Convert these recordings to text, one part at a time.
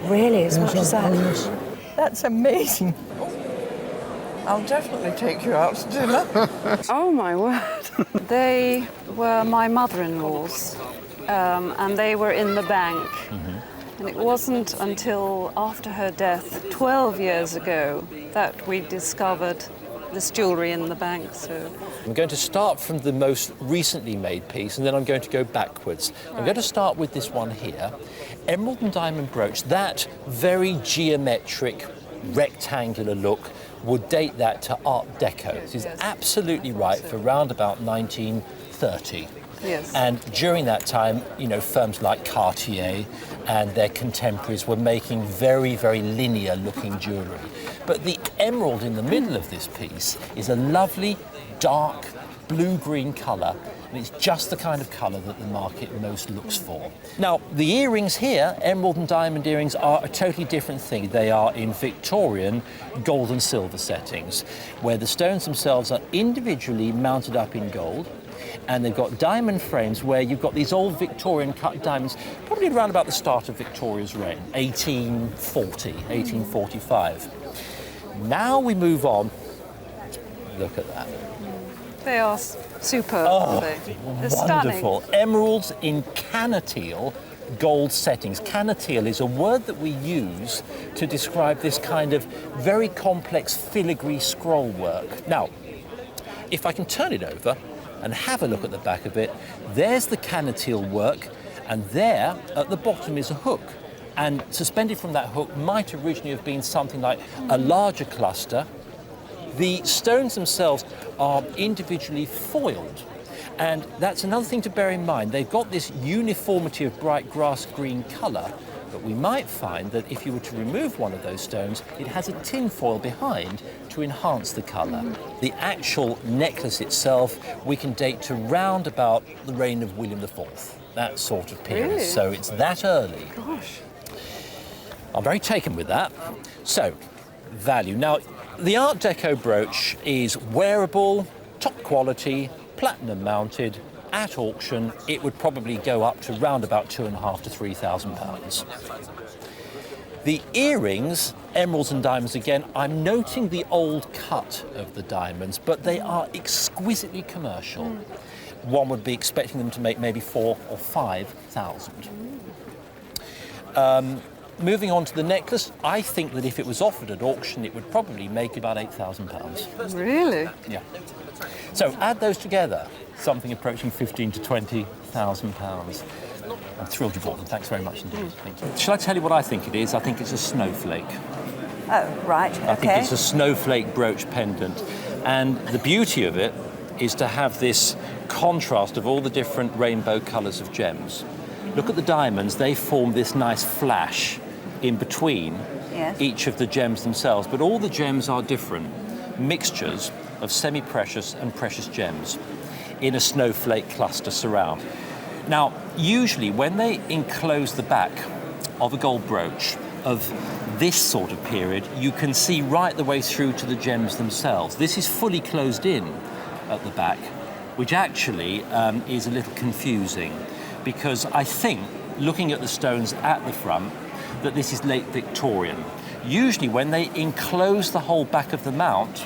Really, as much as that? Yes. That's amazing. I'll definitely take you out to dinner. Oh my word. They were my mother-in-law's, and they were in the bank. And it wasn't until after her death, 12 years ago, that we discovered this jewellery in the bank. So I'm going to start from the most recently made piece, and then I'm going to go backwards. I'm going to start with this one here, emerald and diamond brooch. That very geometric, rectangular look would date that to Art Deco. This is absolutely right for round about 1930. yes. And during that time, you know, firms like Cartier and their contemporaries were making very, very linear looking jewellery. But the emerald in the middle of this piece is a lovely, dark, blue-green colour, and it's just the kind of colour that the market most looks for. Now, the earrings here, emerald and diamond earrings, are a totally different thing. They are in Victorian gold and silver settings, where the stones themselves are individually mounted up in gold, and they've got diamond frames where you've got these old Victorian cut diamonds, probably around about the start of Victoria's reign, 1840, 1845. Now we move on. Look at that. They are superb, aren't they? They're Wonderful. stunning. Emeralds in canatile gold settings. Canatile is a word that we use to describe this kind of very complex filigree scroll work. Now, if I can turn it over and have a look at the back of it, there's the canatile work, and there at the bottom is a hook. And suspended from that hook might originally have been something like a larger cluster. The stones themselves are individually foiled, and that's another thing to bear in mind. They've got this uniformity of bright grass green colour, but we might find that if you were to remove one of those stones, it has a tin foil behind to enhance the colour. The actual necklace itself we can date to round about the reign of William IV, that sort of period. Really? So it's that early. Gosh. I'm very taken with that. So, value. Now, the Art Deco brooch is wearable, top quality, platinum mounted. At auction, it would probably go up to round about £2,500 to £3,000. The earrings, emeralds and diamonds again, I'm noting the old cut of the diamonds, but they are exquisitely commercial. One would be expecting them to make maybe 4,000 or 5,000. Moving on to the necklace, I think that if it was offered at auction, it would probably make about £8,000. Really? Yeah. So add those together, something approaching £15,000 to £20,000. I'm thrilled you bought them. Thanks very much indeed. Thank you. Shall I tell you what I think it is? I think it's a snowflake. Oh, right, okay. I think it's a snowflake brooch pendant. And the beauty of it is to have this contrast of all the different rainbow colours of gems. Look at the diamonds, they form this nice flash in between each of the gems themselves, but all the gems are different mixtures of semi-precious and precious gems in a snowflake cluster surround. Now, usually when they enclose the back of a gold brooch of this sort of period, you can see right the way through to the gems themselves. This is fully closed in at the back, which actually is a little confusing, because I think, looking at the stones at the front, that this is late Victorian. Usually when they enclose the whole back of the mount,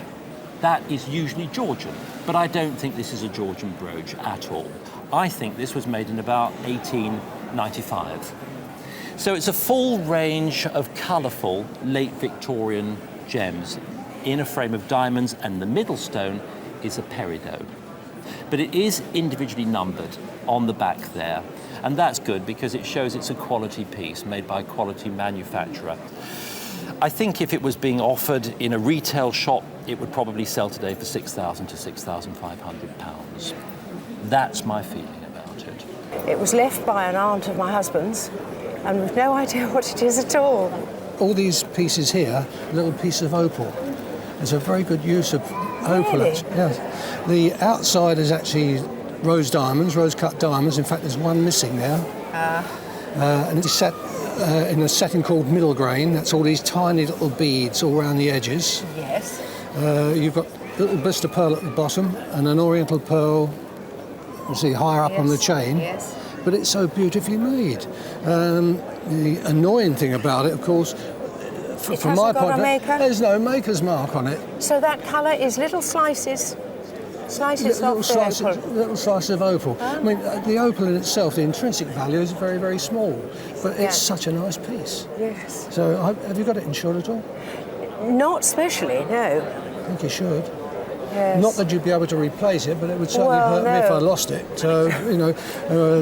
that is usually Georgian, but I don't think this is a Georgian brooch at all. I think this was made in about 1895. So it's a full range of colourful late Victorian gems in a frame of diamonds, and the middle stone is a peridot. But it is individually numbered on the back there, and that's good because it shows it's a quality piece made by a quality manufacturer. I think if it was being offered in a retail shop, it would probably sell today for £6,000 to £6,500. That's my feeling about it. It was left by an aunt of my husband's, and we've no idea what it is at all. All these pieces here, little piece of opal. It's a very good use of opal. Really? Yes. The outside is actually rose diamonds, rose-cut diamonds. In fact, there's one missing there. And it's set in a setting called middle grain. That's all these tiny little beads all around the edges. Yes. You've got a little blister pearl at the bottom and an oriental pearl, you see, higher up on the chain. Yes. But it's so beautifully made. The annoying thing about it, of course, from my hasn't got point a of view, maker? there's no maker's mark on it. So that colour is little slices of the opal. Little slices of opal. I mean, the opal in itself, the intrinsic value is very, very small, but it's such a nice piece. Yes. So, have you got it insured at all? Not specially, no. I think you should. Yes. Not that you'd be able to replace it, but it would certainly hurt me if I lost it. So,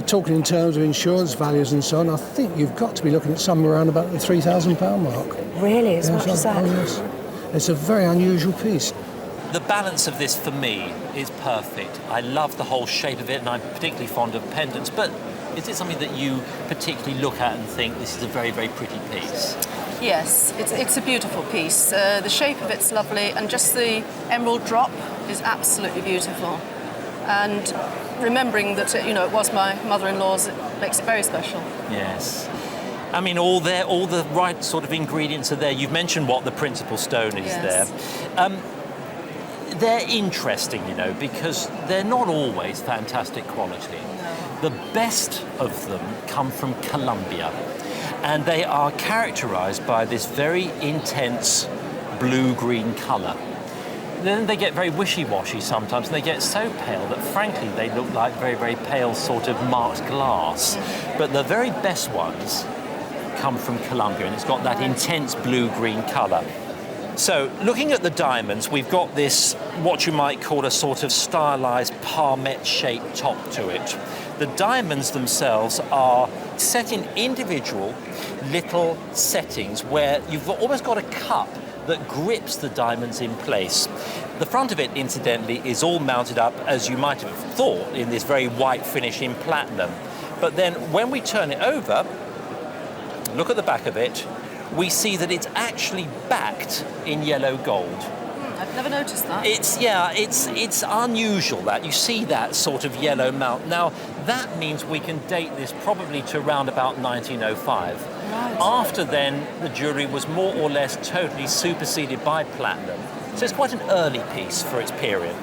talking in terms of insurance values and so on, I think you've got to be looking at somewhere around about the £3,000 mark. Really, as much as that? Oh, yes. It's a very unusual piece. The balance of this for me is perfect. I love the whole shape of it, and I'm particularly fond of pendants, but is it something that you particularly look at and think this is a very, very pretty piece? Yes, it's a beautiful piece. The shape of it's lovely, and just the emerald drop is absolutely beautiful. And remembering that it was my mother-in-law's, it makes it very special. Yes. I mean, all the right sort of ingredients are there. You've mentioned what the principal stone is there. They're interesting, because they're not always fantastic quality. No. The best of them come from Colombia, and they are characterized by this very intense blue-green color. Then they get very wishy-washy sometimes, and they get so pale that, frankly, they look like very, very pale sort of marked glass. But the very best ones come from Colombia, and it's got that intense blue-green color. So, looking at the diamonds, we've got this, what you might call a sort of stylized palmette-shaped top to it. The diamonds themselves are set in individual little settings where you've almost got a cup that grips the diamonds in place. The front of it, incidentally, is all mounted up, as you might have thought, in this very white finish in platinum. But then when we turn it over, look at the back of it, we see that it's actually backed in yellow gold. I've never noticed that. It's unusual that you see that sort of yellow mount. Now, that means we can date this probably to around about 1905. Right. After then, the jewellery was more or less totally superseded by platinum. So it's quite an early piece for its period.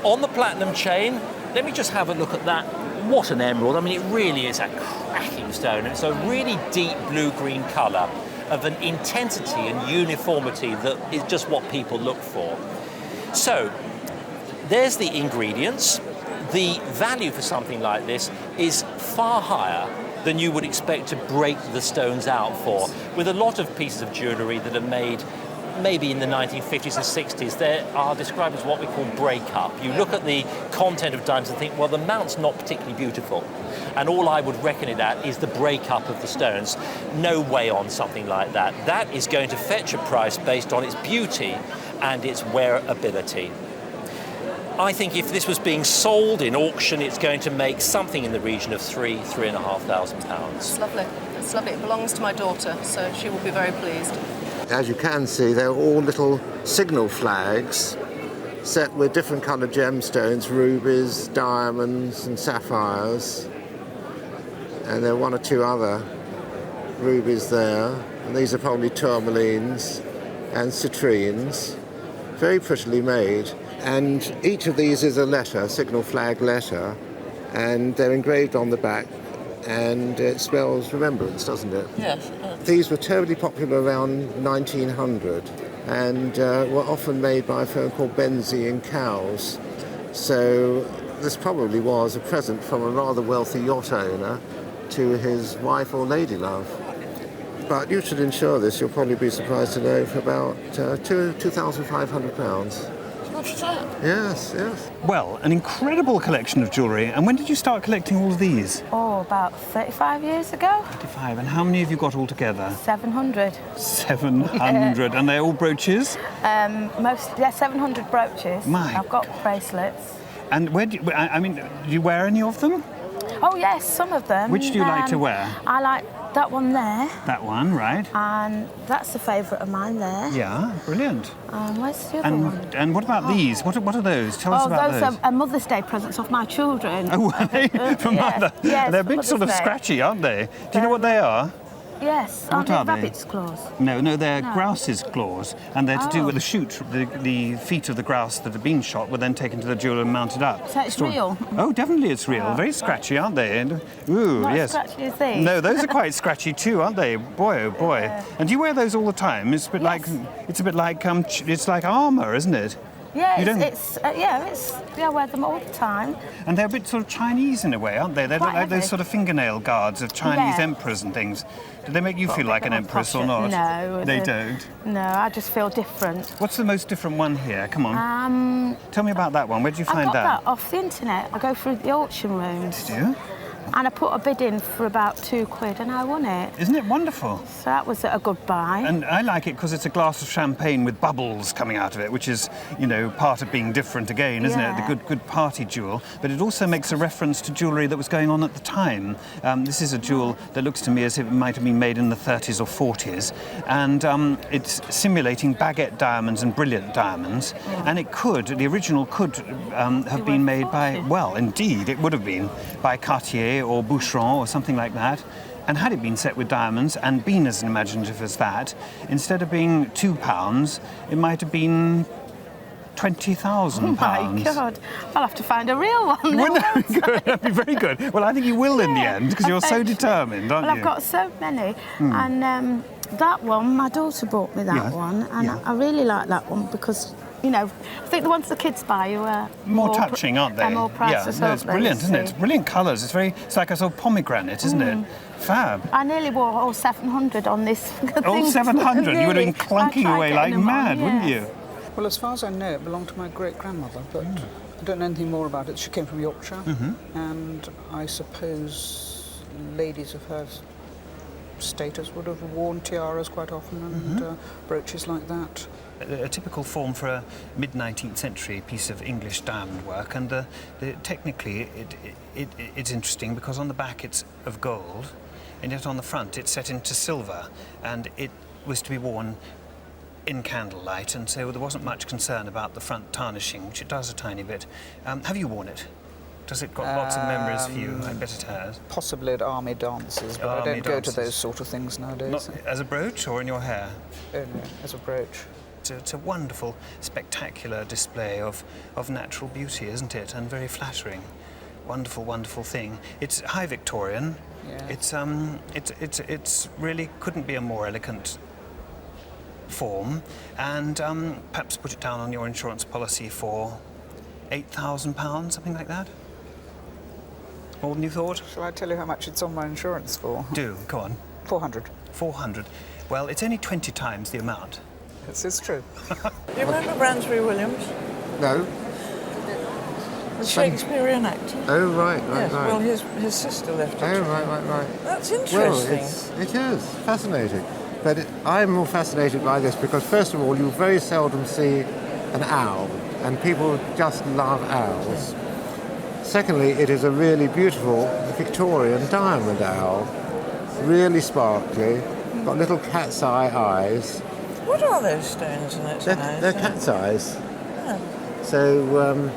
On the platinum chain, let me just have a look at that. What an emerald. I mean, it really is a cracking stone. It's a really deep blue-green colour of an intensity and uniformity that is just what people look for. So, there's the ingredients. The value for something like this is far higher than you would expect to break the stones out for. With a lot of pieces of jewellery that are made maybe in the 1950s and 60s, they are described as what we call break-up. You look at the content of diamonds and think, well, the mount's not particularly beautiful. And all I would reckon it at is the break-up of the stones. No way on something like that. That is going to fetch a price based on its beauty and its wearability. I think if this was being sold in auction, it's going to make something in the region of £3,500. It's lovely. It's lovely. It belongs to my daughter, so she will be very pleased. As you can see, they're all little signal flags set with different coloured gemstones, rubies, diamonds and sapphires. And there are one or two other rubies there. And these are probably tourmalines and citrines. Very prettily made. And each of these is a letter, signal flag letter. And they're engraved on the back. And it spells remembrance, doesn't it? Yes. These were terribly popular around 1900 and were often made by a firm called Benzie in Cowes. So this probably was a present from a rather wealthy yacht owner to his wife or lady love. But you should insure this, you'll probably be surprised to know, for about £2,500. Yes, yes. Well, an incredible collection of jewellery. And when did you start collecting all of these? Oh, about 35 years ago. 35. And how many have you got altogether? 700. 700. And they're all brooches? 700 brooches. I've got bracelets. And where do you, I mean, do you wear any of them? Oh, yes, some of them. Which do you like to wear? I like that one there. That one, right. And that's a favourite of mine there. Yeah, brilliant. Where's the other one? And what about these? What are those? Tell us about those. Those are Mother's Day presents off my children. Oh, are they? From Mother? Yes, they're big, Mother's sort of Day. scratchy, aren't they? Do you know what they are? Yes, What aren't they are they? rabbit's claws? No, they're No. grouse's claws, and they're to do with the shoot. The feet of the grouse that have been shot were then taken to the jeweller and mounted up. So it's real? Oh, definitely it's real. Very scratchy, aren't they? And, ooh, Not as yes. scratchy as these. No, those are quite scratchy too, aren't they? Boy, oh boy. And do you wear those all the time? It's a bit like it's like armour, isn't it? Yeah, You don't- I wear them all the time. And they're a bit sort of Chinese in a way, aren't they? They look Quite like those heavy. sort of fingernail guards of Chinese Yeah. emperors and things. Do they make you feel Got a like bit an more empress or posher. not? No. They don't. No, I just feel different. What's the most different one here? Come on. Tell me about that one. Where did you I find got that? that off the internet. I go through the auction rooms. Do you? And I put a bid in for about £2 and I won it. Isn't it wonderful? So that was a good buy. And I like it because it's a glass of champagne with bubbles coming out of it, which is, you know, part of being different again, isn't it? The good party jewel. But it also makes a reference to jewellery that was going on at the time. This is a jewel that looks to me as if it might have been made in the 30s or 40s. And it's simulating baguette diamonds and brilliant diamonds. And the original could have been made by, well, indeed, it would have been by Cartier or Boucheron or something like that. And had it been set with diamonds and been as imaginative as that, instead of being £2, it might have been £20,000. Oh my God, I'll have to find a real one. then, Wouldn't that won't be good? That'd be very good. Well, I think you will in the end because you're so determined, aren't Well, you? I've got so many. And that one, my daughter bought me that Yeah. one. And Yeah. I really like that one because, you know, I think the ones the kids buy you are More touching, aren't they? They're more priceless, yeah, no, it's aren't they, brilliant, you isn't it? see? It's brilliant colours. It's like a sort of pomegranate, isn't it? Fab. I nearly wore all 700 on this. All 700. You would have been clunking I tried away like getting them on, mad, wouldn't yes. you? Well, as far as I know, it belonged to my great-grandmother, but I don't know anything more about it. She came from Yorkshire, and I suppose ladies of her status would have worn tiaras quite often and brooches like that. A typical form for a mid-19th century piece of English diamond work, and technically it's interesting because on the back it's of gold, and yet on the front it's set into silver, and it was to be worn in candlelight, and so there wasn't much concern about the front tarnishing, which it does a tiny bit. Have you worn it? Does it got lots of memories for you? I bet it has. Possibly at army dances, but I Army don't go to dances. those sort of things nowadays. Not as a brooch or in your hair? Only as a brooch. It's a wonderful, spectacular display of natural beauty, isn't it? And very flattering. Wonderful, wonderful thing. It's high Victorian. Yeah. It's really couldn't be a more elegant form, and perhaps put it down on your insurance policy for £8,000, something like that. More than you thought? Shall I tell you how much it's on my insurance for? Do go on. 400. 400. Well, it's only 20 times the amount. This is true. Do you remember Bransbury Williams? No? The Shakespearean actor? Oh, right, Yes, right. well, his sister left it. Oh, right. That's Well, interesting. it is fascinating. But I'm more fascinated by this because, first of all, you very seldom see an owl, and people just love owls. Secondly, it is a really beautiful Victorian diamond owl, really sparkly, got little cat's eye eyes. What are those stones in its eyes? They're cat's eyes. Oh. So,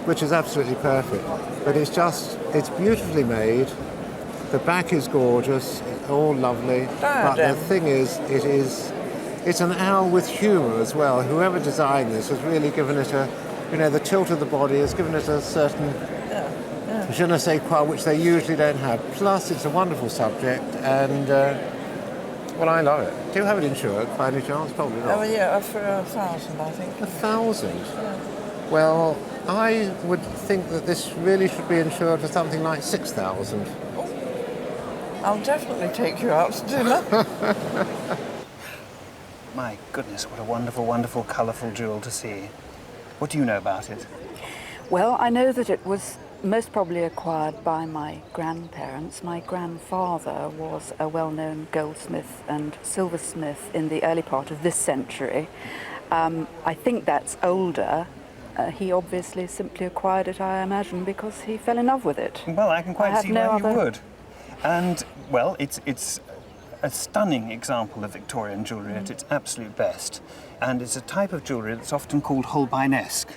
which is absolutely perfect. But it's beautifully made. The back is gorgeous, it's all lovely. But the thing is, it's an owl with humour as well. Whoever designed this has really given it the tilt of the body has given it a certain je ne sais quoi, which they usually don't have. Plus, it's a wonderful subject, and well, I love it. Do you have it insured by any chance? Probably not. Oh, yeah, for 1,000, I think. 1,000? Yeah. Well, I would think that this really should be insured for something like 6,000. I'll definitely take you out to dinner. My goodness, what a wonderful, wonderful, colourful jewel to see. What do you know about it? Well, I know that it was most probably acquired by my grandparents. My grandfather was a well-known goldsmith and silversmith in the early part of this century. I think that's older. He obviously simply acquired it, I imagine, because he fell in love with it. Well, I can quite see why you would. And, well, it's a stunning example of Victorian jewellery at its absolute best. And it's a type of jewellery that's often called Holbein-esque.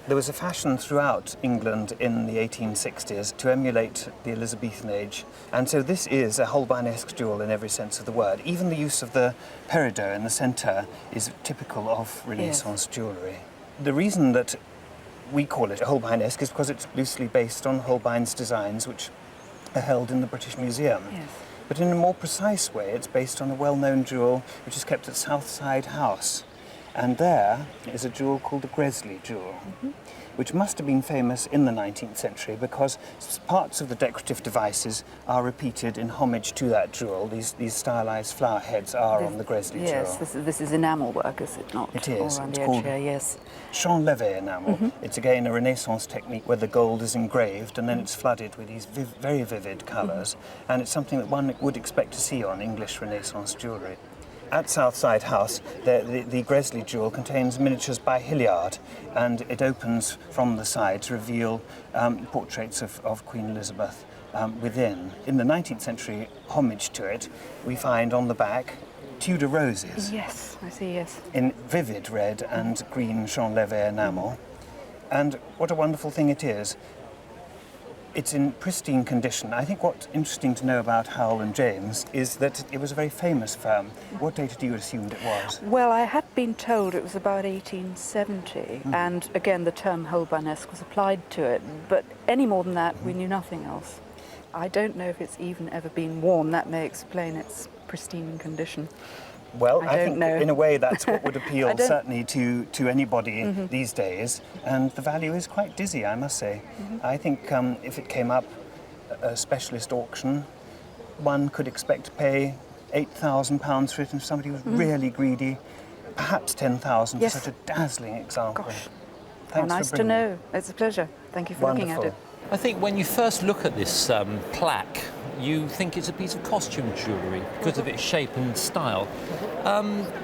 There was a fashion throughout England in the 1860s to emulate the Elizabethan age, and so this is a Holbeinesque jewel in every sense of the word. Even the use of the peridot in the centre is typical of Renaissance jewellery. The reason that we call it Holbeinesque is because it's loosely based on Holbein's designs, which are held in the British Museum. Yes. But in a more precise way, it's based on a well-known jewel which is kept at Southside House. And there is a jewel called the Gresley jewel, which must have been famous in the 19th century because parts of the decorative devices are repeated in homage to that jewel. These stylized flower heads are on the Gresley jewel. Yes, this is enamel work, is it not? It is. Or on It's the edge called here, yes. Champ levé enamel. It's again a Renaissance technique where the gold is engraved and then it's flooded with these very vivid colours. And it's something that one would expect to see on English Renaissance jewellery. At Southside House, the Gresley jewel contains miniatures by Hilliard, and it opens from the side to reveal portraits of Queen Elizabeth within. In the 19th century homage to it, we find on the back Tudor roses. Yes, I see, yes. In vivid red and green Champ levé enamel. And what a wonderful thing it is. It's in pristine condition. I think what's interesting to know about Howell and James is that it was a very famous firm. What date do you assume it was? Well, I had been told it was about 1870, and again the term Holbeinesque was applied to it, but any more than that, we knew nothing else. I don't know if it's even ever been worn. That may explain its pristine condition. Well, I think know. in a way that's what would appeal certainly to anybody these days, and the value is quite dizzy, I must say. I think if it came up a specialist auction, one could expect to pay £8,000 for it, and if somebody was really greedy, perhaps £10,000 for such a dazzling example. Gosh. Thanks Nice for to bringing know. It's a pleasure. Thank you for looking at it. I think when you first look at this plaque, you think it's a piece of costume jewellery because of its shape and style.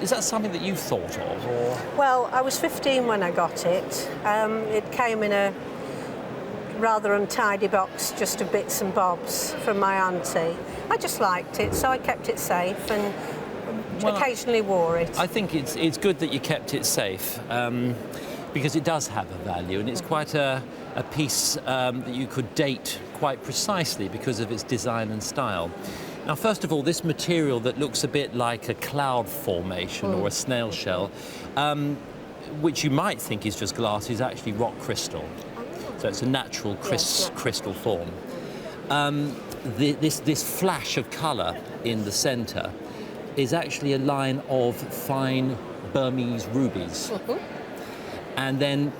Is that something that you've thought of? Or? Well, I was 15 when I got it. It came in a rather untidy box, just of bits and bobs from my auntie. I just liked it, so I kept it safe and occasionally wore it. I think it's good that you kept it safe because it does have a value, and it's quite a piece that you could date quite precisely because of its design and style. Now, first of all, this material that looks a bit like a cloud formation or a snail shell, which you might think is just glass, is actually rock crystal. So it's a natural crystal form. This flash of colour in the centre is actually a line of fine Burmese rubies. And then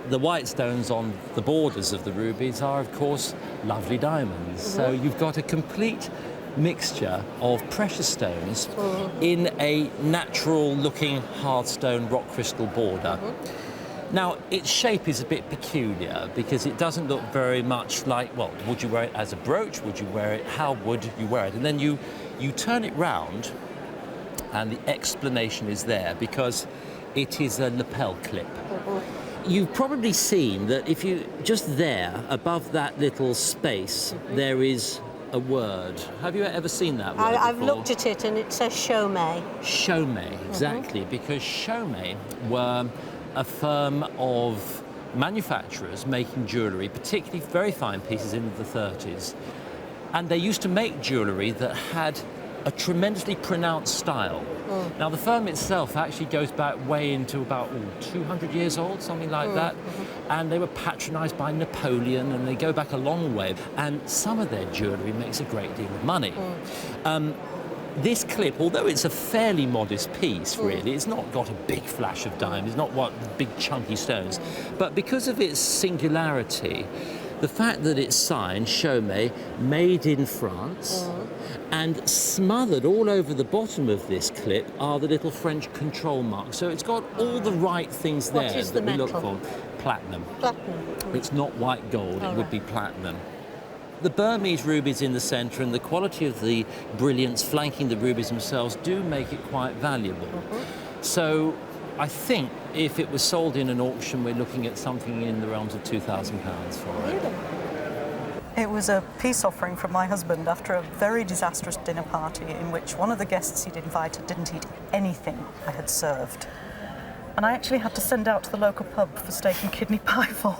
the white stones on the borders of the rubies are, of course, lovely diamonds. So you've got a complete mixture of precious stones in a natural-looking hard stone rock crystal border. Now, its shape is a bit peculiar because it doesn't look very much like, well, would you wear it as a brooch? Would you wear it? How would you wear it? And then you turn it round, and the explanation is there because it is a lapel clip. You've probably seen that if you, just there, above that little space, there is a word. Have you ever seen that word I've before? looked at it and it says Chaumet. Chaumet, exactly, because Chaumet were a firm of manufacturers making jewellery, particularly very fine pieces in the 30s. And they used to make jewellery that had a tremendously pronounced style. Now, the firm itself actually goes back way into about 200 years old, something like that. And they were patronised by Napoleon, and they go back a long way. And some of their jewellery makes a great deal of money. This clip, although it's a fairly modest piece, really, it's not got a big flash of diamonds, it's not what big chunky stones. But because of its singularity, the fact that it's signed, Chaumet, made in France, and smothered all over the bottom of this clip are the little French control marks. So it's got all the right things there that we look for. Platinum. Platinum. It's not white gold, it would be platinum. The Burmese rubies in the centre and the quality of the brilliance flanking the rubies themselves do make it quite valuable. So I think if it was sold in an auction, we're looking at something in the realms of £2,000 for it. It was a peace offering from my husband after a very disastrous dinner party in which one of the guests he'd invited didn't eat anything I had served. And I actually had to send out to the local pub for steak and kidney pie for.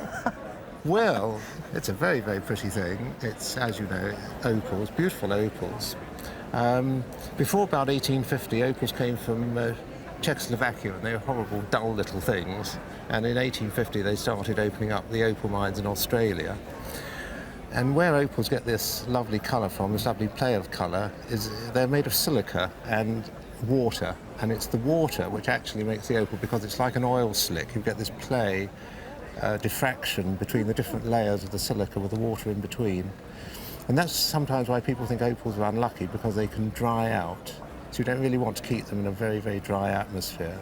Well, it's a very, very pretty thing. It's, as you know, opals, beautiful opals. Before about 1850, opals came from Czechoslovakia, and they were horrible, dull little things. And in 1850, they started opening up the opal mines in Australia. And where opals get this lovely colour from, this lovely play of colour, is they're made of silica and water. And it's the water which actually makes the opal, because it's like an oil slick. You get this play, diffraction between the different layers of the silica with the water in between. And that's sometimes why people think opals are unlucky, because they can dry out. So you don't really want to keep them in a very, very dry atmosphere.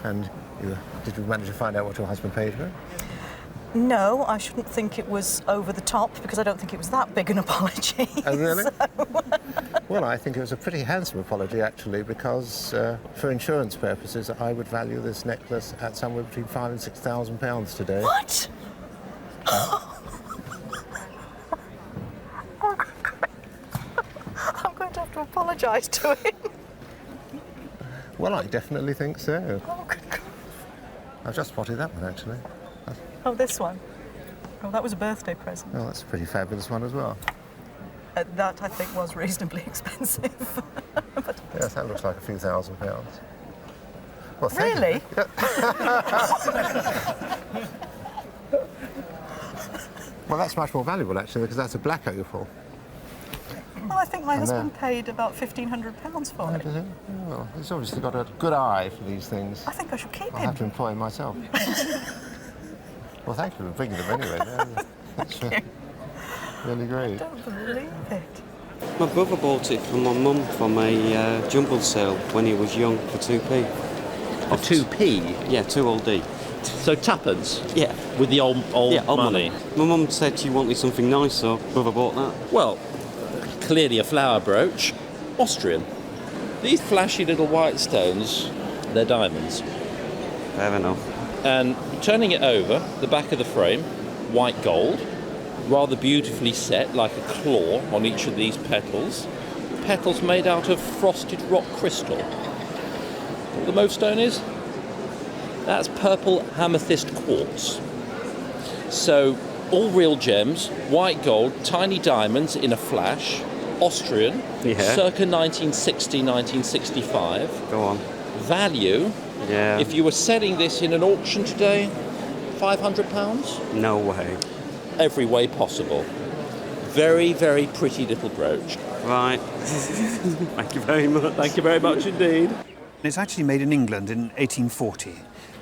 And did you manage to find out what your husband paid for it? No, I shouldn't think it was over the top, because I don't think it was that big an apology. Oh, really? So... Well, I think it was a pretty handsome apology, actually, because for insurance purposes, I would value this necklace at somewhere between £5,000 and £6,000 today. What? I'm going to have to apologise to him. Well, I definitely think so. Oh, good God. I've just spotted that one, actually. Oh, this one? Oh, that was a birthday present. Oh, that's a pretty fabulous one as well. That, I think, was reasonably expensive. But... Yes, that looks like a few £1,000. Well, really? Well, that's much more valuable, actually, because that's a black opal. Well, I think my husband paid about £1,500 for it. Does he? Well, he's obviously got a good eye for these things. I think I should keep I'll him. have to employ him myself. Well, thank you for bringing them anyway. That's really great. I don't believe it. My brother bought it from my mum from a jumble sale when he was young for 2p. For 2p? Yeah, 2 old D. So tuppence? Yeah. With the old money? My mum said she wanted something nice, so brother bought that. Well, clearly a flower brooch, Austrian. These flashy little white stones, they're diamonds. Fair enough. And turning it over, the back of the frame, white gold, rather beautifully set like a claw on each of these petals. Petals made out of frosted rock crystal. What the mauve stone is? That's purple amethyst quartz. So all real gems, white gold, tiny diamonds in a flash, Austrian, circa 1960, 1965. Go on. Value, if you were selling this in an auction today, £500? No way. Every way possible. Very, very pretty little brooch. Right. Thank you very much. Thank you very much indeed. It's actually made in England in 1840.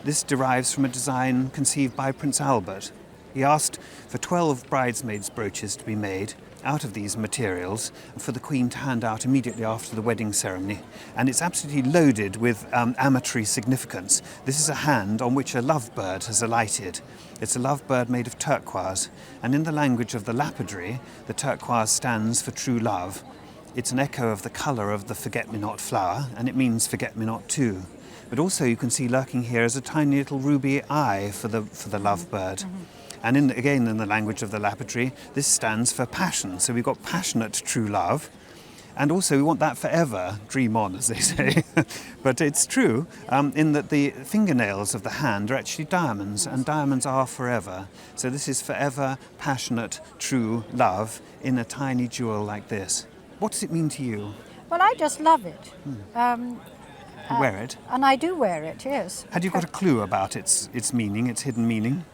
This derives from a design conceived by Prince Albert. He asked for 12 bridesmaids' brooches to be made out of these materials for the Queen to hand out immediately after the wedding ceremony. And it's absolutely loaded with amatory significance. This is a hand on which a lovebird has alighted. It's a lovebird made of turquoise, and in the language of the lapidary, the turquoise stands for true love. It's an echo of the colour of the forget-me-not flower, and it means forget-me-not too. But also you can see lurking here is a tiny little ruby eye for the lovebird. And again, in the language of the lapidary, this stands for passion. So we've got passionate true love. And also we want that forever, dream on, as they say. But it's true in that the fingernails of the hand are actually diamonds, and diamonds are forever. So this is forever, passionate, true love in a tiny jewel like this. What does it mean to you? Well, I just love it. You wear it? And I do wear it, yes. Had you got a clue about its meaning, its hidden meaning?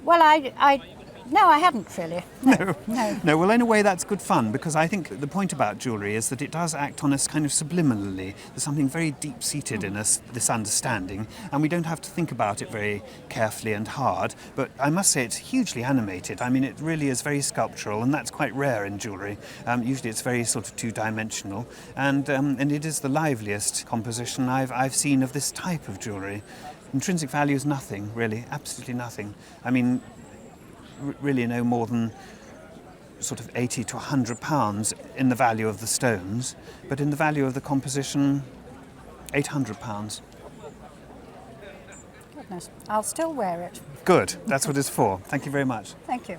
Well, no, I hadn't really. No. Well, in a way, that's good fun, because I think the point about jewellery is that it does act on us kind of subliminally. There's something very deep-seated in us, this understanding, and we don't have to think about it very carefully and hard. But I must say it's hugely animated. I mean, it really is very sculptural, and that's quite rare in jewellery. Usually it's very sort of two-dimensional, and it is the liveliest composition I've seen of this type of jewellery. Intrinsic value is nothing, really, absolutely nothing. I mean, really no more than sort of 80 to 100 pounds in the value of the stones, but in the value of the composition, 800 pounds. Goodness, I'll still wear it. Good, that's what it's for. Thank you very much. Thank you.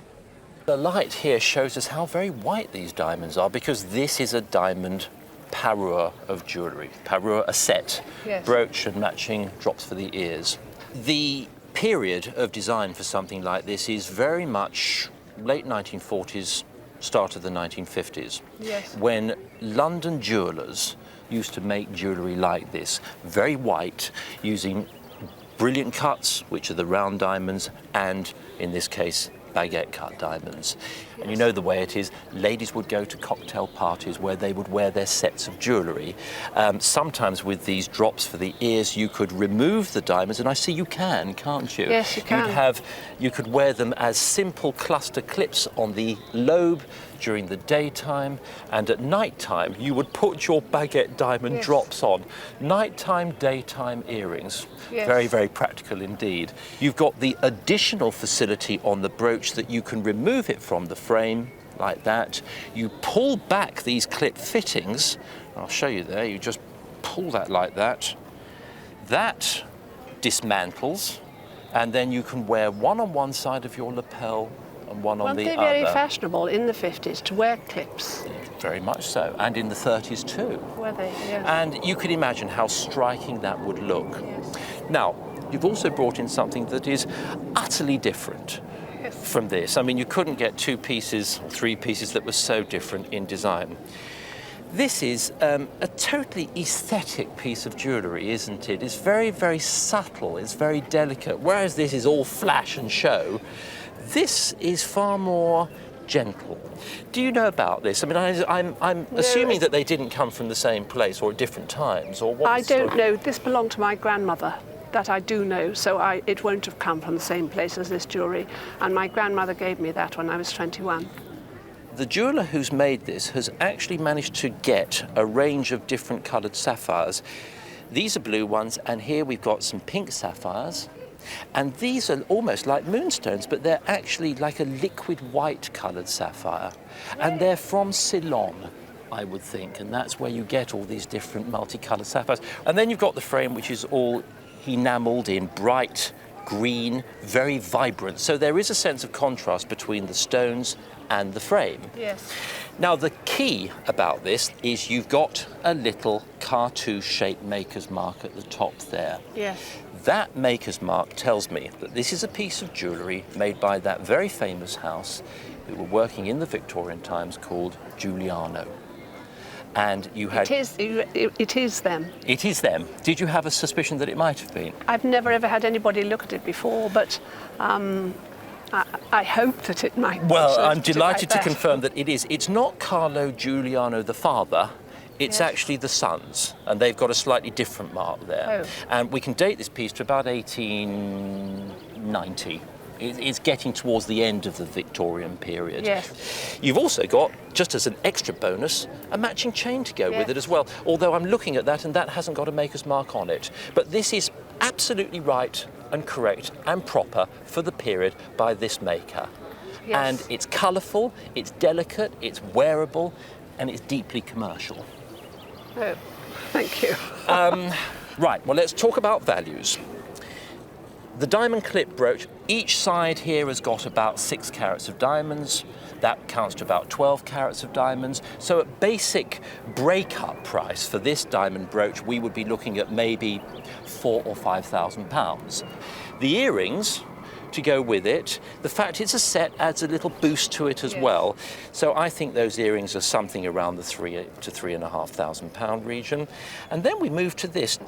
The light here shows us how very white these diamonds are, because this is a diamond parure of jewellery. Parure, a set, Yes. brooch and matching drops for the ears. The period of design for something like this is very much late 1940s, start of the 1950s, Yes. when London jewellers used to make jewellery like this, very white, using brilliant cuts, which are the round diamonds, and in this case, baguette cut diamonds. And you know the way it is, ladies would go to cocktail parties where they would wear their sets of jewellery. Sometimes with these drops for the ears, you could remove the diamonds, and I see you can, can't you? Yes, you can. You could wear them as simple cluster clips on the lobe during the daytime, and at night time you would put your baguette diamond Yes. drops on. Nighttime, daytime earrings. Yes. Very, very practical indeed. You've got the additional facility on the brooch that you can remove it from the frame like that. You pull back these clip fittings. I'll show you there. You just pull that like that. That dismantles, and then you can wear one on one side of your lapel and one on Weren't the they other. very fashionable in the 50s to wear clips? Very much so, and in the 30s too. Were they? Yes. And you can imagine how striking that would look. Now, you've also brought in something that is utterly different from this. I mean, you couldn't get two pieces or three pieces that were so different in design. This is a totally aesthetic piece of jewellery, isn't it? It's very, very subtle, it's very delicate. Whereas this is all flash and show, this is far more gentle. Do you know about this? I mean, I'm assuming that they didn't come from the same place or at different times, or what? I don't know. This belonged to my grandmother. That I do know, so it won't have come from the same place as this jewellery. And my grandmother gave me that when I was 21. The jeweller who's made this has actually managed to get a range of different coloured sapphires. These are blue ones, and here we've got some pink sapphires. And these are almost like moonstones, but they're actually like a liquid white coloured sapphire. And they're from Ceylon, I would think, and that's where you get all these different multicoloured sapphires. And then you've got the frame, which is all enamelled in bright green, very vibrant. So there is a sense of contrast between the stones and the frame. Yes. Now the key about this is you've got a little cartouche-shaped maker's mark at the top there. Yes. That maker's mark tells me that this is a piece of jewellery made by that very famous house who were working in the Victorian times called Giuliano. And you had... It is them. It is them. Did you have a suspicion that it might have been? I've never ever had anybody look at it before, but I hope that it might be. Well, sort of I'm delighted to like that. confirm that it is. It's not Carlo Giuliano the father. It's Yes. actually the sons, and they've got a slightly different mark there. Oh. And we can date this piece to about 1890. It's getting towards the end of the Victorian period. Yes. You've also got, just as an extra bonus, a matching chain to go with it as well. Although I'm looking at that and that hasn't got a maker's mark on it. But this is absolutely right and correct and proper for the period by this maker. Yes. And it's colourful, it's delicate, it's wearable, and it's deeply commercial. Oh, thank you. Right, well, let's talk about values. The diamond clip brooch, each side here has got about 6 carats of diamonds. That counts to about 12 carats of diamonds. So at basic break-up price for this diamond brooch, we would be looking at maybe £4,000 or £5,000. The earrings to go with it, the fact it's a set adds a little boost to it as well. So I think those earrings are something around the £3,000 to £3,500 region. And then we move to this.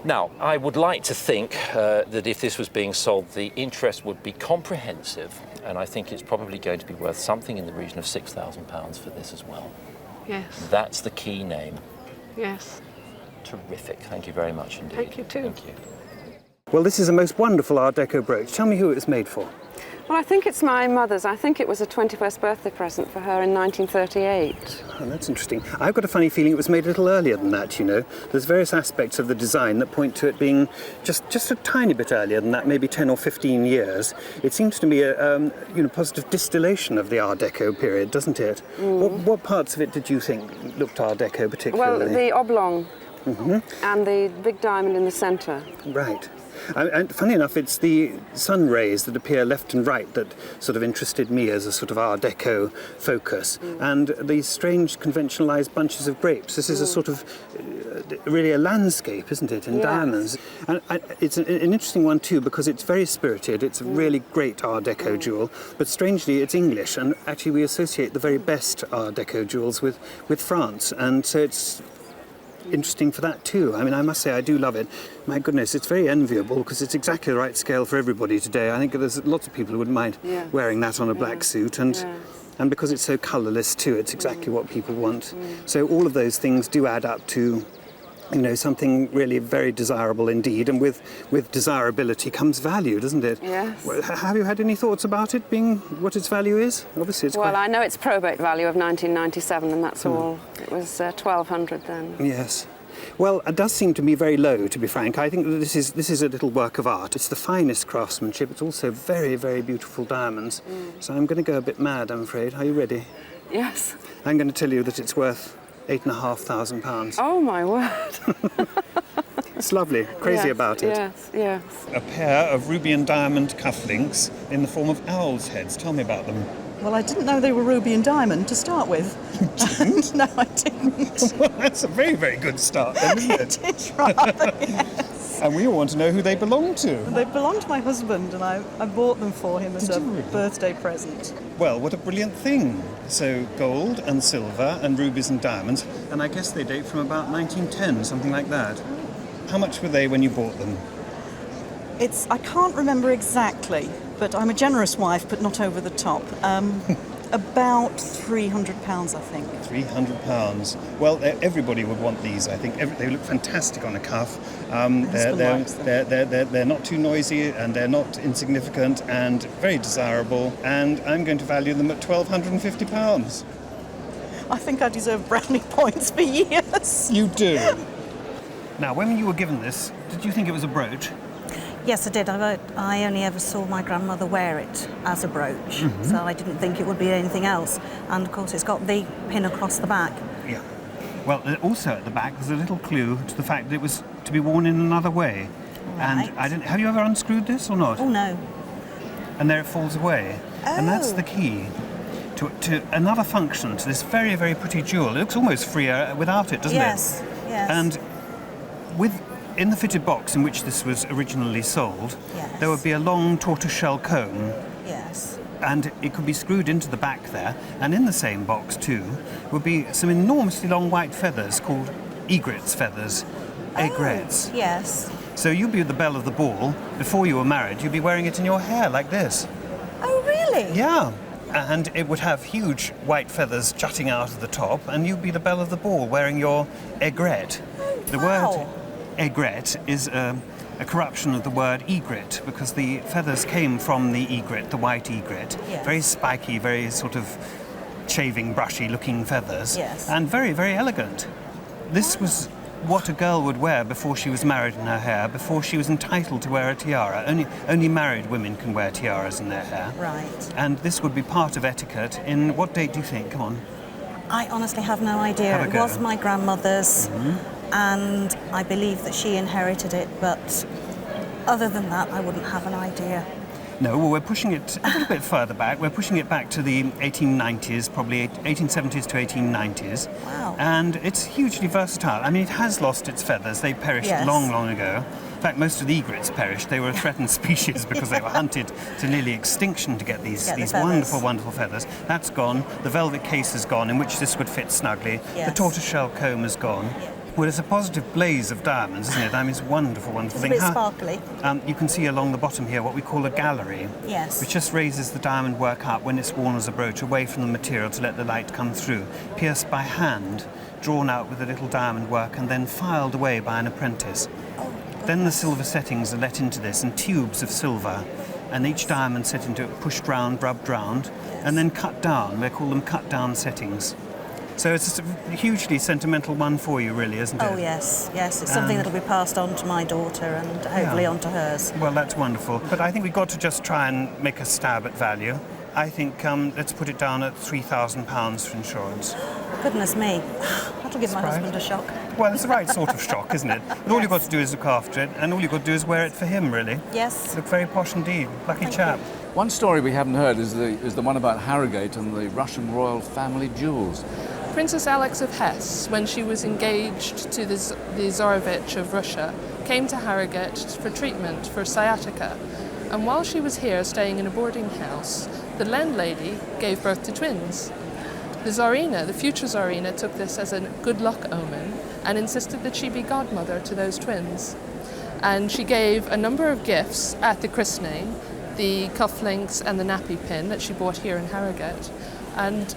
Now, I would like to think that if this was being sold, the interest would be comprehensive, and I think it's probably going to be worth something in the region of £6,000 for this as well. Yes. That's the key name. Yes. Terrific. Thank you very much indeed. Thank you too. Thank you. Well, this is a most wonderful Art Deco brooch. Tell me who it was made for. Well, I think it's my mother's. I think it was a 21st birthday present for her in 1938. Oh, that's interesting. I've got a funny feeling it was made a little earlier than that, you know. There's various aspects of the design that point to it being just a tiny bit earlier than that, maybe 10 or 15 years. It seems to me a positive distillation of the Art Deco period, doesn't it? What parts of it did you think looked Art Deco particularly? Well, the oblong And the big diamond in the centre. Right. And funny enough, it's the sun rays that appear left and right that sort of interested me as a sort of Art Deco focus. And these strange conventionalized bunches of grapes. This is a sort of really a landscape, isn't it, in diamonds? And it's an interesting one too because it's very spirited. It's a really great Art Deco jewel, but strangely it's English, and actually we associate the very best Art Deco jewels with France, and so it's interesting for that too. I mean, I must say I do love it. My goodness, it's very enviable because it's exactly the right scale for everybody today. I think there's lots of people who wouldn't mind wearing that on a black suit, and because it's so colourless too, it's exactly what people want. So all of those things do add up to, you know, something really very desirable indeed, and with desirability comes value, doesn't it? Yes. Well, have you had any thoughts about it being what its value is? Obviously it's Well, I know its probate value of 1997, and that's all. It was 1,200 then. Yes. Well, it does seem to be very low, to be frank. I think that this is a little work of art. It's the finest craftsmanship. It's also very, very beautiful diamonds. So I'm going to go a bit mad, I'm afraid. Are you ready? Yes. I'm going to tell you that it's worth £8,500. Oh, my word. It's lovely. Crazy about it. Yes, yes. A pair of ruby and diamond cufflinks in the form of owl's heads. Tell me about them. Well, I didn't know they were ruby and diamond to start with. You didn't? No, I didn't. Well, that's a very, very good start then, isn't it? It is rather, yes. And we all want to know who they belong to. They belong to my husband, and I bought them for him as a birthday present. Well, what a brilliant thing. So gold and silver and rubies and diamonds, and I guess they date from about 1910, something like that. How much were they when you bought them? I can't remember exactly, but I'm a generous wife, but not over the top. About £300, I think. £300. Well, everybody would want these, I think. They look fantastic on a cuff. They're not too noisy, and they're not insignificant, and very desirable. And I'm going to value them at £1,250. I think I deserve brownie points for years. You do. Now, when you were given this, did you think it was a brooch? Yes, I did. I only ever saw my grandmother wear it as a brooch, so I didn't think it would be anything else. And of course, it's got the pin across the back. Yeah. Well, also at the back, there's a little clue to the fact that it was to be worn in another way. Right. And have you ever unscrewed this or not? Oh, no. And there it falls away. Oh. And that's the key to another function to this very, very pretty jewel. It looks almost freer without it, doesn't it? Yes, yes. And in the fitted box in which this was originally sold, there would be a long tortoiseshell comb. Yes. And it could be screwed into the back there, and in the same box too would be some enormously long white feathers called egret's feathers, aigrettes. Yes. So you'd be the belle of the ball. Before you were married, you'd be wearing it in your hair like this. Oh, really? Yeah. And it would have huge white feathers jutting out of the top, and you'd be the belle of the ball wearing your aigrette. The word aigrette is a corruption of the word egret, because the feathers came from the egret, the white egret. Yes. Very spiky, very sort of shaving, brushy looking feathers. Yes. And very, very elegant. This was what a girl would wear before she was married in her hair, before she was entitled to wear a tiara. Only married women can wear tiaras in their hair. Right. And this would be part of etiquette. In what date do you think? Come on. I honestly have no idea. Have a It go. was my grandmother's, and I believe that she inherited it, but other than that, I wouldn't have an idea. No, well, we're pushing it a little bit further back. We're pushing it back to the 1890s, probably 1870s to 1890s. Wow. And it's hugely versatile. I mean, it has lost its feathers. They perished long, long ago. In fact, most of the egrets perished. They were a threatened species because they were hunted to nearly extinction to get these wonderful, wonderful feathers. That's gone. The velvet case is gone, in which this would fit snugly. Yes. The tortoiseshell comb is gone. Yeah. Well, it's a positive blaze of diamonds, isn't it? I mean, it's a wonderful, wonderful It's a thing. bit sparkly. You can see along the bottom here what we call a gallery. Yes. Which just raises the diamond work up when it's worn as a brooch away from the material to let the light come through. Pierced by hand, drawn out with a little diamond work, and then filed away by an apprentice. Then the silver settings are let into this, and tubes of silver, and each diamond set into it, pushed round, rubbed round, and then cut down. We call them cut down settings. So it's a hugely sentimental one for you, really, isn't it? Oh, yes, yes. It's something that'll be passed on to my daughter and hopefully on to hers. Well, that's wonderful. But I think we've got to just try and make a stab at value. I think let's put it down at £3,000 for insurance. Goodness me. That'll give my husband a shock. Well, it's the right sort of shock, isn't it? And all you've got to do is look after it, and all you've got to do is wear it for him, really. Yes. Look very posh indeed. Lucky chap. One story we haven't heard is the one about Harrogate and the Russian royal family jewels. Princess Alex of Hesse, when she was engaged to the Tsarevich of Russia, came to Harrogate for treatment for sciatica. And while she was here staying in a boarding house, the landlady gave birth to twins. The Tsarina, the future Tsarina, took this as a good luck omen and insisted that she be godmother to those twins. And she gave a number of gifts at the christening, the cufflinks and the nappy pin that she bought here in Harrogate. And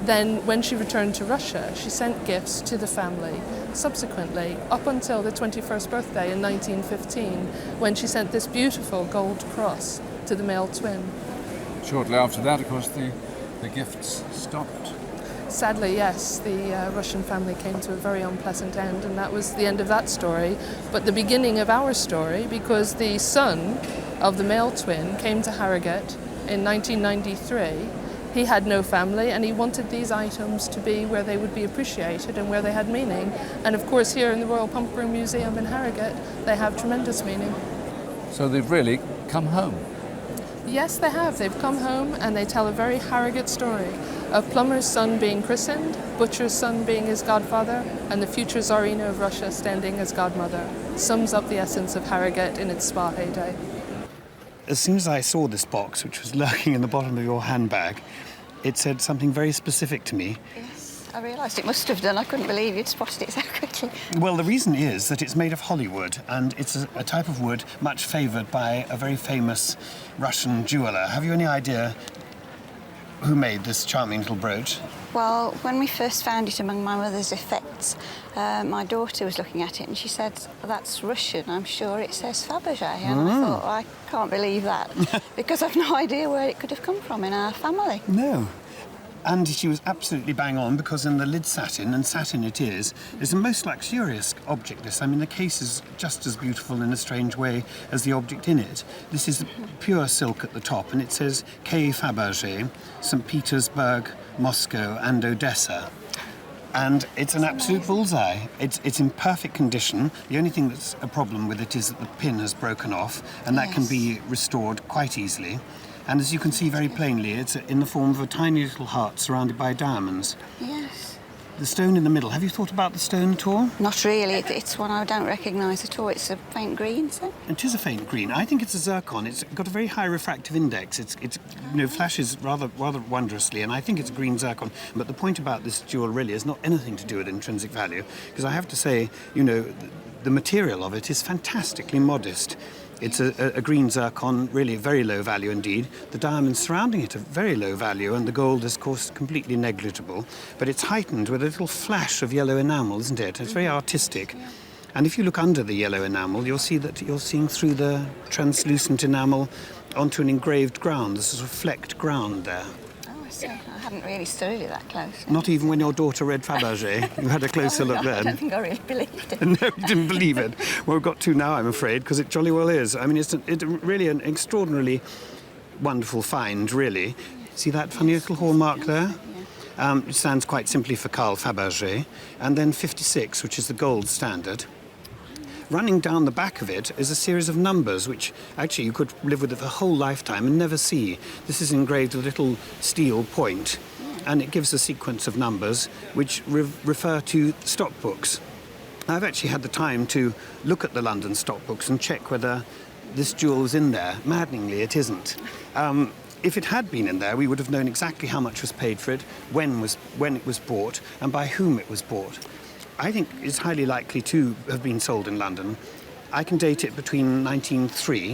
then when she returned to Russia, she sent gifts to the family subsequently, up until the 21st birthday in 1915, when she sent this beautiful gold cross to the male twin. Shortly after that, of course, the gifts stopped. Sadly, yes, the Russian family came to a very unpleasant end, and that was the end of that story, but the beginning of our story, because the son of the male twin came to Harrogate in 1993. He had no family, and he wanted these items to be where they would be appreciated and where they had meaning. And of course, here in the Royal Pump Room Museum in Harrogate, they have tremendous meaning. So they've really come home. Yes, they have. They've come home, and they tell a very Harrogate story of plumber's son being christened, butcher's son being his godfather, and the future Tsarina of Russia standing as godmother. Sums up the essence of Harrogate in its spa heyday. As soon as I saw this box, which was lurking in the bottom of your handbag, it said something very specific to me. Yes, I realised it must have done. I couldn't believe you'd spotted it so quickly. Well, the reason is that it's made of hollywood, and it's a type of wood much favoured by a very famous Russian jeweller. Have you any idea who made this charming little brooch? Well, when we first found it among my mother's effects, my daughter was looking at it and she said, that's Russian, I'm sure it says Fabergé. And I thought, I can't believe that, because I've no idea where it could have come from in our family. No. And she was absolutely bang on, because in the lid satin, and satin it is a most luxurious object, this. I mean, the case is just as beautiful in a strange way as the object in it. This is pure silk at the top, and it says K. Fabergé, St. Petersburg, Moscow and Odessa. And it's an absolute bullseye. It's in perfect condition. The only thing that's a problem with it is that the pin has broken off, and that can be restored quite easily. And as you can see very plainly, it's in the form of a tiny little heart surrounded by diamonds. Yes. The stone in the middle, have you thought about the stone at all? Not really. It's one I don't recognise at all. It's a faint green, is it? It is a faint green. I think it's a zircon. It's got a very high refractive index. It flashes rather wondrously, and I think it's a green zircon. But the point about this jewel really is not anything to do with intrinsic value, because I have to say, the material of it is fantastically modest. It's a green zircon, really very low value indeed. The diamonds surrounding it are very low value, and the gold is, of course, completely negligible. But it's heightened with a little flash of yellow enamel, isn't it? It's very artistic. And if you look under the yellow enamel, you'll see that you're seeing through the translucent enamel onto an engraved ground. There's a sort of flecked ground there. Oh, I see. I hadn't really studied it that closely. Not even when your daughter read Fabergé. You had a closer look then. I don't think I really believed it. No, you didn't believe it. Well, we've got to now, I'm afraid, because it jolly well is. I mean, it's really an extraordinarily wonderful find, really. See that funny little hallmark there? It stands quite simply for Carl Fabergé. And then 56, which is the gold standard. Running down the back of it is a series of numbers, which actually you could live with it for a whole lifetime and never see. This is engraved with a little steel point, and it gives a sequence of numbers which refer to stock books. I've actually had the time to look at the London stock books and check whether this jewel was in there. Maddeningly, it isn't. If it had been in there, we would have known exactly how much was paid for it, when it was bought, and by whom it was bought. I think it's highly likely to have been sold in London. I can date it between 1903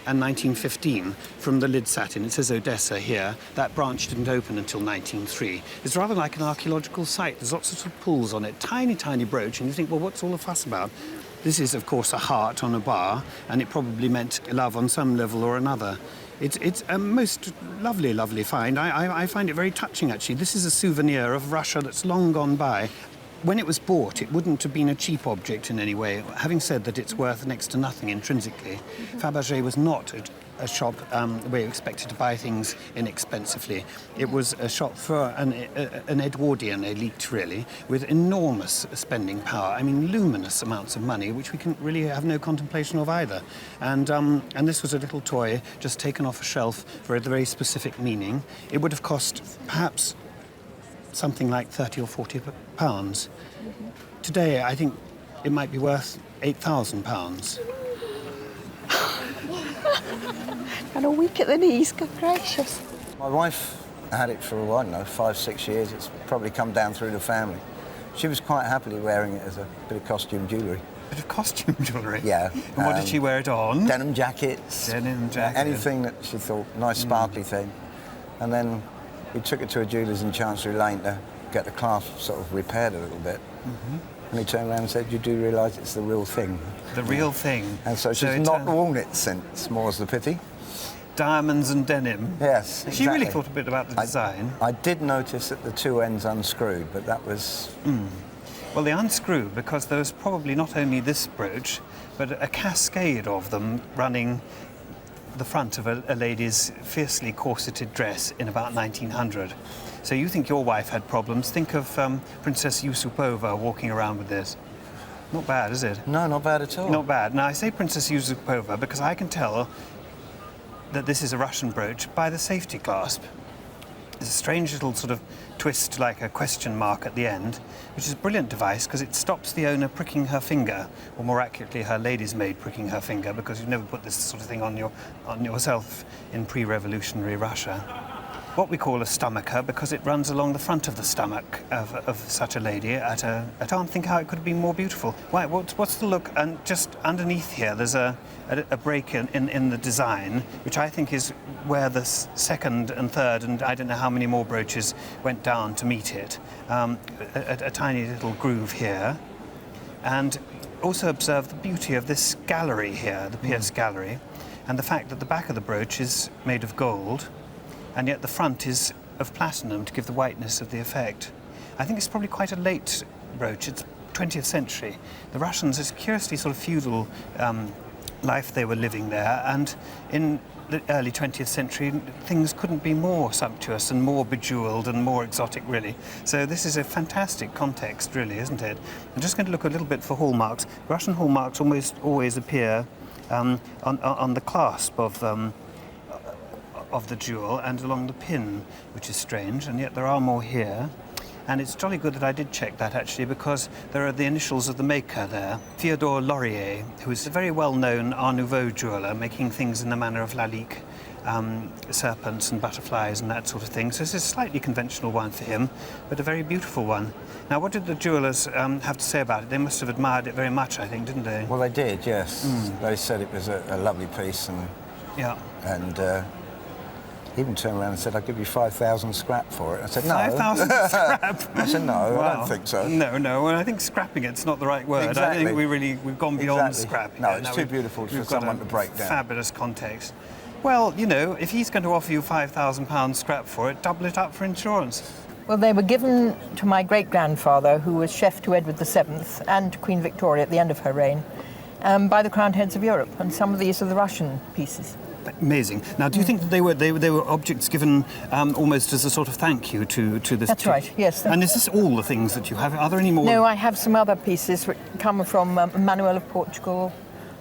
and 1915 from the lid satin. It says Odessa here. That branch didn't open until 1903. It's rather like an archaeological site. There's lots of sort of pulls on it, tiny, tiny brooch, and you think, well, what's all the fuss about? This is, of course, a heart on a bar, and it probably meant love on some level or another. It's a most lovely, lovely find. I find it very touching, actually. This is a souvenir of Russia that's long gone by. When it was bought, it wouldn't have been a cheap object in any way. Having said that it's worth next to nothing intrinsically, Fabergé was not a shop where you expected to buy things inexpensively. It was a shop for an Edwardian elite, really, with enormous spending power. I mean, luminous amounts of money, which we can really have no contemplation of either. And this was a little toy just taken off a shelf for a very specific meaning. It would have cost perhaps something like 30 or 40 pounds. Today, I think it might be worth £8,000. And a week at the knees, good gracious. My wife had it for, I don't know, 5-6 years. It's probably come down through the family. She was quite happily wearing it as a bit of costume jewellery. Bit of costume jewellery? Yeah. And what did she wear it on? Denim jackets. Denim jackets. Anything that she thought, nice sparkly thing. And then we took it to a jeweller's in Chancery Lane to get the clasp sort of repaired a little bit. And he turned around and said, "You do realise it's the real thing?" The real thing. And so she's not worn it since, more's the pity. Diamonds and denim. Yes, exactly. She really thought a bit about the design. I did notice that the two ends unscrewed, but that was... Well, they unscrew because there was probably not only this brooch, but a cascade of them running the front of a lady's fiercely corseted dress in about 1900. So you think your wife had problems. Think of Princess Yusupova walking around with this. Not bad, is it? No, not bad at all. Not bad. Now, I say Princess Yusupova because I can tell that this is a Russian brooch by the safety clasp. There's a strange little sort of twist like a question mark at the end, which is a brilliant device because it stops the owner pricking her finger, or more accurately, her lady's maid pricking her finger, because you've never put this sort of thing on yourself in pre-revolutionary Russia. What we call a stomacher because it runs along the front of the stomach of such a lady I can't think how it could be more beautiful. Why, what's the look? And just underneath here there's a break in the design, which I think is where the second and third and I don't know how many more brooches went down to meet it. A tiny little groove here. And also observe the beauty of this gallery here, the pierced gallery, and the fact that the back of the brooch is made of gold, and yet the front is of platinum to give the whiteness of the effect. I think it's probably quite a late brooch. It's 20th century. The Russians, it's curiously sort of feudal life they were living there, and in the early 20th century things couldn't be more sumptuous and more bejewelled and more exotic, really. So this is a fantastic context, really, isn't it? I'm just going to look a little bit for hallmarks. Russian hallmarks almost always appear on the clasp of the jewel and along the pin, which is strange, and yet there are more here. And it's jolly good that I did check that, actually, because there are the initials of the maker there. Theodore Laurier, who is a very well-known Art Nouveau jeweller, making things in the manner of Lalique, serpents and butterflies and that sort of thing. So this is a slightly conventional one for him, but a very beautiful one. Now, what did the jewellers have to say about it? They must have admired it very much, I think, didn't they? Well, they did, yes. They said it was a lovely piece, and he even turned around and said, "I'll give you 5,000 scrap for it." I said, "No." 5,000 scrap? I said, "No, wow. I don't think so." No, and I think scrapping it's not the right word. Exactly. I think we've gone beyond scrapping. No, it's too beautiful for someone to break down. Fabulous context. Well, you know, if he's going to offer you £5,000 scrap for it, double it up for insurance. Well, they were given to my great-grandfather, who was chef to Edward VII and Queen Victoria at the end of her reign, by the crowned heads of Europe, and some of these are the Russian pieces. Amazing. Now, do you think that they were objects given almost as a sort of thank you to this? That's right. Yes. And is this all the things that you have? Are there any more? No, I have some other pieces which come from Manuel of Portugal,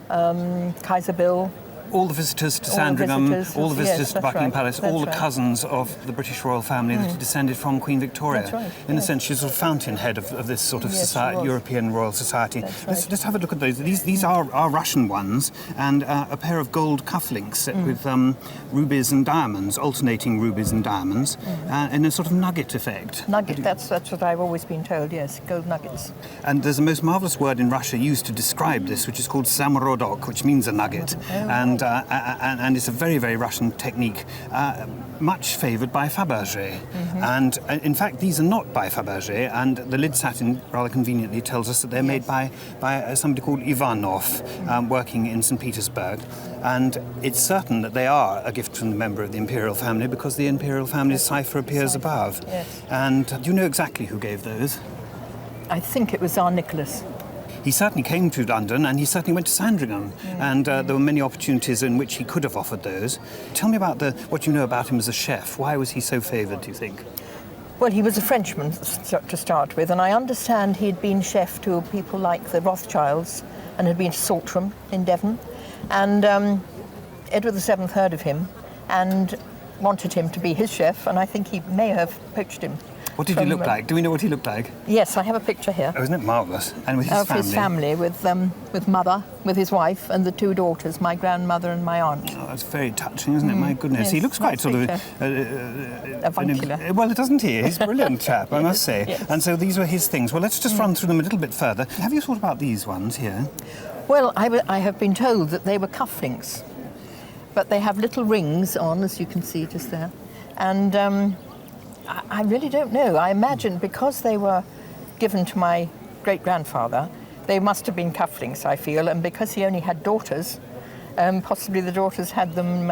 Kaiser Bill. All the visitors to Sandringham, all the visitors to Buckingham Palace, all the cousins of the British royal family that descended from Queen Victoria. That's right. In a sense, she's sort of fountainhead of this sort of society, European royal society. Let's have a look at those. These are Russian ones, and a pair of gold cufflinks set with rubies and diamonds, alternating rubies and diamonds, in a sort of nugget effect. Nugget, that's what I've always been told, yes, gold nuggets. And there's a most marvellous word in Russia used to describe this, which is called samorodok, which means a nugget. And it's a very, very Russian technique, much favoured by Fabergé. And in fact, these are not by Fabergé, and the lid satin rather conveniently tells us that they're made by somebody called Ivanov, working in St. Petersburg. And it's certain that they are a gift from the member of the Imperial family, because the Imperial family's cipher appears above. Yes. And do you know exactly who gave those? I think it was Tsar Nicholas. he certainly came to London and he certainly went to Sandringham. And there were many opportunities in which he could have offered those. Tell me about what you know about him as a chef. Why was he so favoured, do you think? Well, he was a Frenchman to start with, and I understand he'd been chef to people like the Rothschilds and had been to Saltram in Devon. And Edward VII heard of him and wanted him to be his chef, and I think he may have poached him. What did he look like? Do we know what he looked like? Yes, I have a picture here. Oh, isn't it marvellous? And with his of family? His family, with mother, with his wife, and the two daughters, my grandmother and my aunt. Oh, that's very touching, isn't it? My goodness. Yes, he looks quite sort of... avuncular. Well, doesn't he? He's a brilliant chap, I must say. Yes. And so these were his things. Well, let's just run through them a little bit further. Have you thought about these ones here? Well, I have been told that they were cufflinks, but they have little rings on, as you can see just there. And I really don't know. I imagine because they were given to my great-grandfather, they must have been cufflinks, I feel, and because he only had daughters, possibly the daughters had them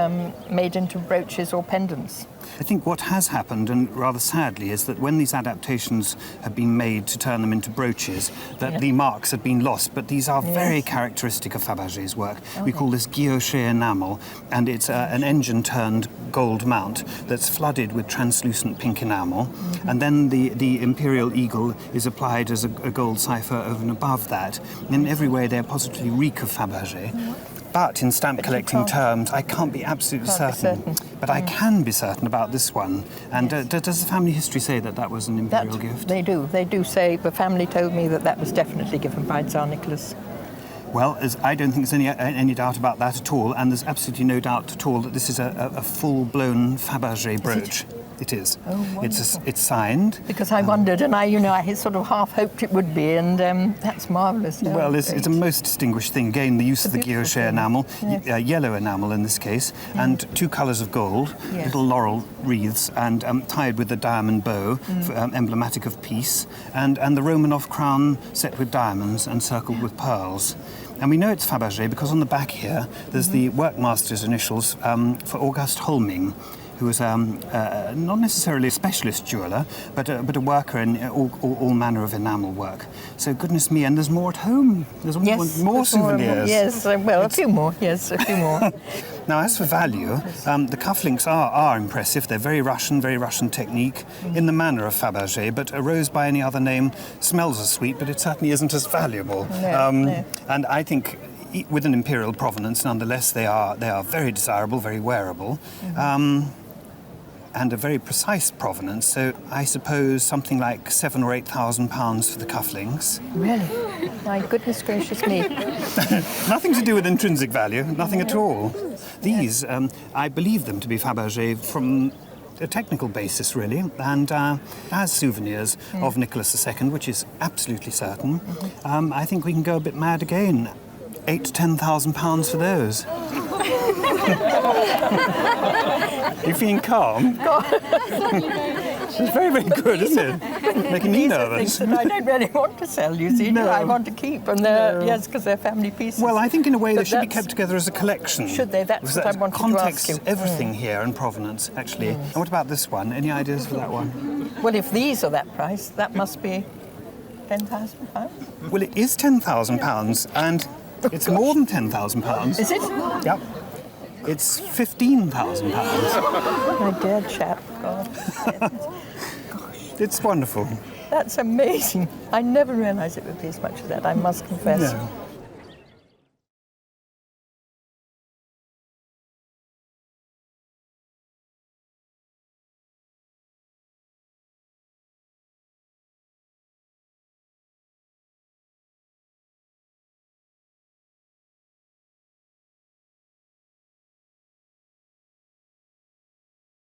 made into brooches or pendants. I think what has happened, and rather sadly, is that when these adaptations have been made to turn them into brooches, that the marks have been lost. But these are very characteristic of Fabergé's work. We call this guilloché enamel, and it's an engine-turned gold mount that's flooded with translucent pink enamel. And then the Imperial eagle is applied as a gold cipher over and above that. In every way, they're positively reek of Fabergé. But in stamp collecting terms, I can't be absolutely certain. But I can be certain about this one. And does the family history say that that was an Imperial gift? They do. They do say, the family told me that that was definitely given by Tsar Nicholas. Well, I don't think there's any doubt about that at all. And there's absolutely no doubt at all that this is a full-blown Fabergé brooch. It is. Oh, wonderful. It's signed. Because I wondered, and I sort of half hoped it would be, and that's marvellous. Well, it's a most distinguished thing. Again, the use of the guilloché enamel, yellow enamel in this case, and two colours of gold, little laurel wreaths, and tied with a diamond bow, emblematic of peace, and the Romanov crown set with diamonds and circled with pearls. And we know it's Fabergé because on the back here, there's the workmaster's initials for August Holming, who was not necessarily a specialist jeweller, but a worker in all manner of enamel work. So goodness me, and there's more at home. There's more souvenirs. Yes, well, a few more. Yes, a few more. Now, as for value, the cufflinks are impressive. They're very Russian technique, in the manner of Fabergé, but a rose by any other name smells as sweet, but it certainly isn't as valuable. No. And I think with an imperial provenance, nonetheless, they are very desirable, very wearable. And a very precise provenance, so I suppose something like £7,000 or £8,000 for the cufflinks. Really? My goodness gracious me. Nothing to do with intrinsic value, nothing at all. These, I believe them to be Fabergé from a technical basis, really, and as souvenirs of Nicholas II, which is absolutely certain. I think we can go a bit mad again. £8,000 to £10,000 for those. You feeling calm? It's very, very good, isn't it? Making me nervous. I don't really want to sell, you see. No. I want to keep, and yes, because they're family pieces. Well, I think in a way they should be kept together as a collection. Should they? That's what I wanted to ask you. Context everything here and provenance, actually. And what about this one? Any ideas for that one? Well, if these are that price, that must be £10,000. Well, it is £10,000, and it's more than £10,000. Is it? Yep. It's £15,000. My dear chap, God. It's wonderful. That's amazing. I never realised it would be as much as that, I must confess. No.